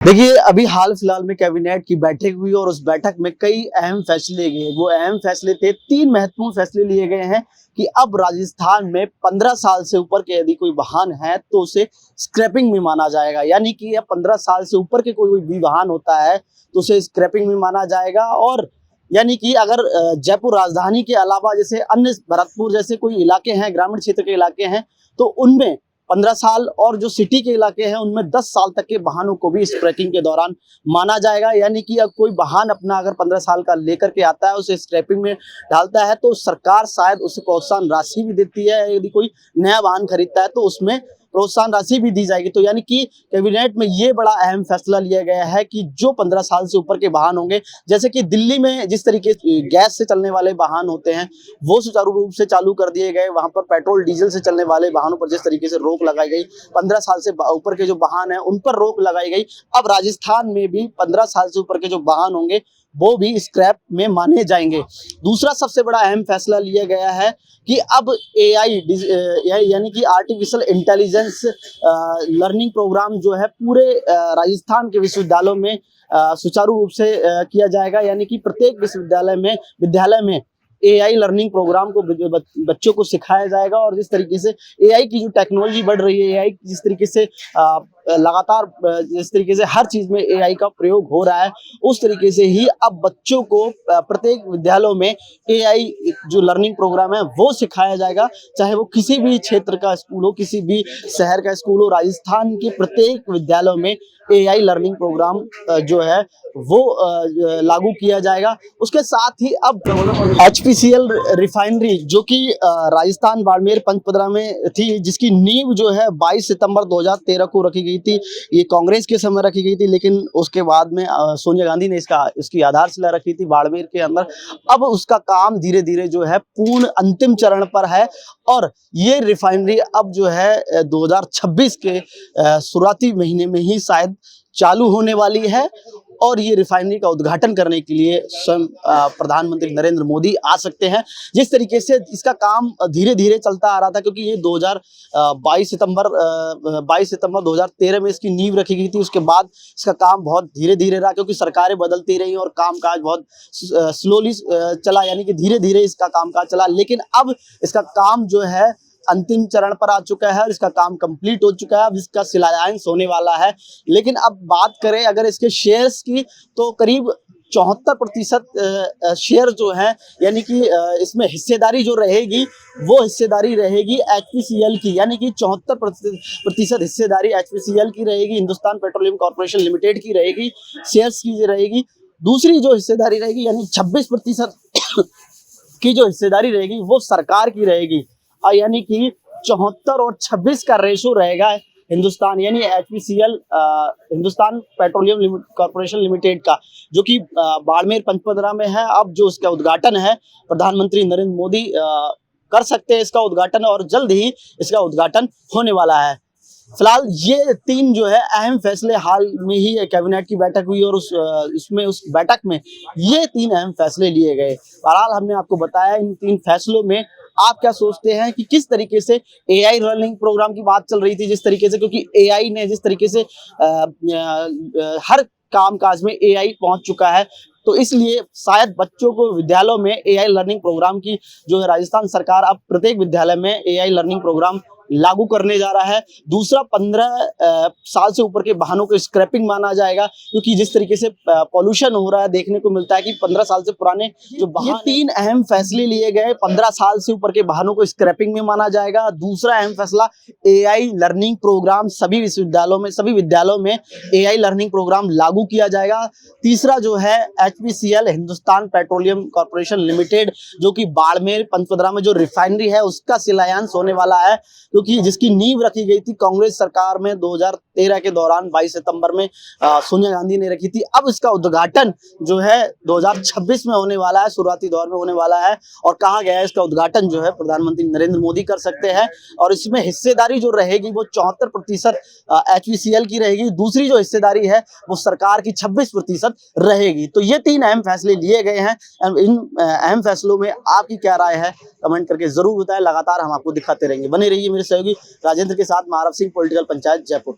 देखिए, अभी हाल फिलहाल में कैबिनेट की बैठक हुई और उस बैठक में कई अहम फैसले लिए। वो अहम फैसले थे, 3 महत्वपूर्ण फैसले लिए गए हैं कि अब राजस्थान में 15 साल से ऊपर के यदि कोई वाहन है तो उसे स्क्रैपिंग में माना जाएगा। यानी कि अब 15 साल से ऊपर के कोई भी वाहन होता है तो उसे स्क्रैपिंग में माना जाएगा। और यानी कि अगर जयपुर राजधानी के अलावा जैसे अन्य भरतपुर जैसे कोई इलाके हैं, ग्रामीण क्षेत्र के इलाके हैं, तो उनमें 15 साल और जो सिटी के इलाके हैं उनमें 10 साल तक के वाहनों को भी स्क्रैपिंग के दौरान माना जाएगा। यानी कि अब कोई वाहन अपना अगर 15 साल का लेकर के आता है, उसे स्क्रैपिंग में डालता है, तो सरकार शायद उसे प्रोत्साहन राशि भी देती है। यदि कोई नया वाहन खरीदता है तो उसमें प्रोत्साहन राशि भी दी जाएगी। तो यानी कि कैबिनेट में ये बड़ा अहम फैसला लिया गया है कि जो 15 साल से ऊपर के वाहन होंगे, जैसे कि दिल्ली में जिस तरीके से गैस से चलने वाले वाहन होते हैं वो सुचारू रूप से चालू कर दिए गए। वहां पर पेट्रोल डीजल से चलने वाले वाहनों पर जिस तरीके से रोक लगाई गई, 15 साल से ऊपर के जो वाहन है उन पर रोक लगाई गई। अब राजस्थान में भी 15 साल से ऊपर के जो वाहन होंगे वो भी स्क्रैप में माने जाएंगे। दूसरा सबसे बड़ा अहम फैसला लिया गया है कि अब एआई यानी कि आर्टिफिशियल इंटेलिजेंस लर्निंग प्रोग्राम जो है पूरे राजस्थान के विश्वविद्यालयों में सुचारू रूप से किया जाएगा। यानी कि प्रत्येक विद्यालय में एआई लर्निंग प्रोग्राम को बच्चों को सिखाया जाएगा। और जिस तरीके से एआई की जो टेक्नोलॉजी बढ़ रही है, एआई जिस तरीके से लगातार जिस तरीके से हर चीज में एआई का प्रयोग हो रहा है, उस तरीके से ही अब बच्चों को प्रत्येक विद्यालयों में एआई जो लर्निंग प्रोग्राम है वो सिखाया जाएगा। चाहे वो किसी भी क्षेत्र का स्कूल हो, किसी भी शहर का स्कूल हो, राजस्थान के प्रत्येक विद्यालयों में एआई लर्निंग प्रोग्राम जो है वो लागू किया जाएगा। उसके साथ ही अब एचपीसीएल रिफाइनरी जो कि राजस्थान बाड़मेर पंचपदरा में थी, जिसकी नींव जो है 22 सितंबर 2013 को रखी गई थी। ये कांग्रेस के समय रखी गई थी, लेकिन उसके बाद में सोनिया गांधी ने इसकी आधारशिला रखी थी बाड़मेर के अंदर। अब उसका काम धीरे धीरे जो है पूर्ण अंतिम चरण पर है और ये रिफाइनरी अब जो है 2026 के शुरुआती महीने में ही शायद चालू होने वाली है। और ये रिफाइनरी का उद्घाटन करने के लिए स्वयं प्रधानमंत्री नरेंद्र मोदी आ सकते हैं। जिस तरीके से इसका काम धीरे धीरे चलता आ रहा था, क्योंकि ये 22 सितंबर 2013 में इसकी नींव रखी गई थी। उसके बाद इसका काम बहुत धीरे धीरे रहा, क्योंकि सरकारें बदलती रही और कामकाज बहुत स्लोली चला, यानी कि धीरे धीरे इसका कामकाज चला। लेकिन अब इसका काम जो है अंतिम चरण पर आ चुका है और इसका काम कंप्लीट हो चुका है। अब इसका शिलान्यास होने वाला है। लेकिन अब बात करें अगर इसके शेयर्स की, तो करीब 74% शेयर जो है, यानी कि इसमें हिस्सेदारी जो रहेगी वो हिस्सेदारी रहेगी एचपीसीएल की। यानी कि 74% हिस्सेदारी एचपीसीएल की रहेगी, हिंदुस्तान पेट्रोलियम कॉर्पोरेशन लिमिटेड की रहेगी, शेयर्स की रहेगी। दूसरी जो हिस्सेदारी रहेगी यानी 26% की जो हिस्सेदारी रहेगी वो सरकार की रहेगी। यानी कि 74 और 26 का रेशो रहेगा हिंदुस्तान यानी HPCL Hindustan petroleum corporation limited का, जो कि बाड़मेर पंचपदरा में है। अब जो इसका उद्घाटन है, प्रधानमंत्री नरेंद्र मोदी कर सकते हैं इसका उद्घाटन, और जल्द ही इसका उद्घाटन होने वाला है। फिलहाल ये 3 जो है अहम फैसले हाल में ही कैबिनेट की बैठक हुई और उस बैठक में ये 3 अहम फैसले लिए गए। बहरहाल हमने आपको बताया इन 3 फैसलों में आप क्या सोचते हैं कि किस तरीके से एआई लर्निंग प्रोग्राम की बात चल रही थी, जिस तरीके से, क्योंकि एआई ने जिस तरीके से हर कामकाज में एआई पहुंच चुका है, तो इसलिए शायद बच्चों को विद्यालयों में एआई लर्निंग प्रोग्राम की जो है राजस्थान सरकार अब प्रत्येक विद्यालय में एआई लर्निंग प्रोग्राम लागू करने जा रहा है। दूसरा, 15 साल से ऊपर के वाहनों को स्क्रैपिंग माना जाएगा, क्योंकि जिस तरीके से पॉल्यूशन हो रहा है, देखने को मिलता है कि 15 साल से पुराने जो वाहन, ये 3 अहम फैसले लिए गए। 15 साल से ऊपर के वाहनों को स्क्रैपिंग में माना जाएगा। दूसरा अहम फैसला, एआई लर्निंग प्रोग्राम सभी विद्यालयों में एआई लर्निंग प्रोग्राम लागू किया जाएगा। तीसरा जो है HPCL Hindustan petroleum corporation limited, जो कि बाड़मेर पंचपदरा में जो रिफाइनरी है उसका शिलान्यास होने वाला है, क्योंकि जिसकी नींव रखी गई थी कांग्रेस सरकार में 2013 के दौरान 22 सितंबर में सोनिया गांधी ने रखी थी। अब इसका उद्घाटन जो है 2026 में होने वाला है, शुरुआती दौर में होने वाला है। और कहा गया है इसका उद्घाटन जो है प्रधानमंत्री नरेंद्र मोदी कर सकते हैं। और इसमें हिस्सेदारी जो रहेगी वो 74% एचपीसीएल की रहेगी। दूसरी जो हिस्सेदारी है वो सरकार की 26% रहेगी। तो ये 3 अहम फैसले लिए गए हैं। इन अहम फैसलों में आपकी क्या राय है, कमेंट करके जरूर बताएं। लगातार हम आपको दिखाते रहेंगे। बने रहिए मेरे सहयोगी राजेंद्र के साथ। महाराव सिंह, पॉलिटिकल पंचायत, जयपुर।